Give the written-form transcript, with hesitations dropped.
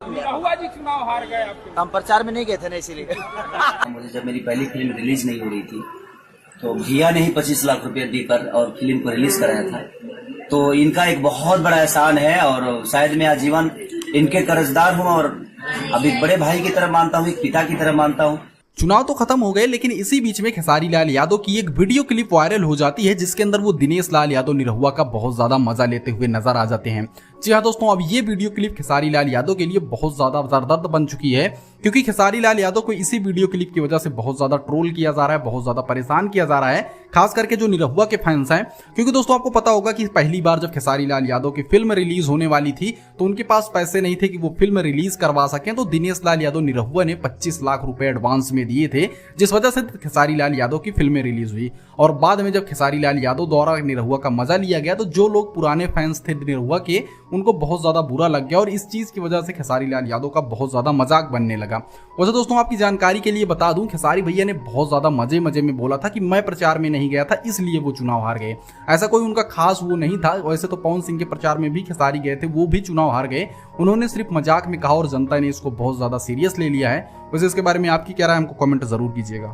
निरहुआ जी चुनाव हार गए आपके। हम प्रचार में नहीं गए थे ना, इसीलिए। मुझे जब मेरी पहली फिल्म रिलीज नहीं हो रही थी तो भैया ने ही 25 लाख रुपए देकर और फिल्म को रिलीज कराया था। तो इनका एक बहुत बड़ा एहसान है और शायद मैं आजीवन इनके कर्जदार हूँ और अब एक बड़े भाई की तरह मानता हूँ, एक पिता की तरह मानता हूँ। चुनाव तो खत्म हो गए, लेकिन इसी बीच में खेसारी लाल यादव की एक वीडियो क्लिप वायरल हो जाती है जिसके अंदर वो दिनेश लाल यादव निरहुआ का बहुत ज्यादा मजा लेते हुए नजर आ जाते हैं। जी हाँ दोस्तों, अब ये वीडियो क्लिप खेसारी लाल यादव के लिए बहुत ज्यादा दर्द बन चुकी है, क्योंकि खेसारी लाल यादव को इसी वीडियो क्लिप की वजह से बहुत ज्यादा ट्रोल किया जा रहा है, बहुत ज्यादा परेशान किया जा रहा है, खास करके जो निरहुआ के फैंस हैं। क्योंकि दोस्तों आपको पता होगा कि पहली बार जब खेसारी लाल यादव की फिल्म रिलीज होने वाली थी तो उनके पास पैसे नहीं थे कि वो फिल्म रिलीज करवा सकें, तो दिनेश लाल यादव निरहुआ ने 25 लाख रुपए एडवांस में दिए थे, जिस वजह से खेसारी लाल यादव की फिल्में रिलीज हुई। और बाद में जब खेसारी लाल यादव द्वारा निरहुआ का मजा लिया गया तो जो लोग पुराने फैंस थे निरहुआ के, उनको बहुत ज्यादा बुरा लग गया और इस चीज की वजह से खेसारी लाल यादव का बहुत ज्यादा मजाक बनने लगा। वैसे दोस्तों आपकी जानकारी के लिए बता दूं, खेसारी भैया ने बहुत ज्यादा मजे में बोला था कि मैं प्रचार में नहीं गया था इसलिए वो चुनाव हार गए। ऐसा कोई उनका खास वो नहीं था। वैसे तो पवन सिंह के प्रचार में भी खेसारी गए थे, वो भी चुनाव हार गए। उन्होंने सिर्फ मजाक में कहा और जनता ने इसको बहुत ज्यादा सीरियस ले लिया है। वैसे इसके बारे में आपकी क्या राय, हमको कमेंट जरूर कीजिएगा।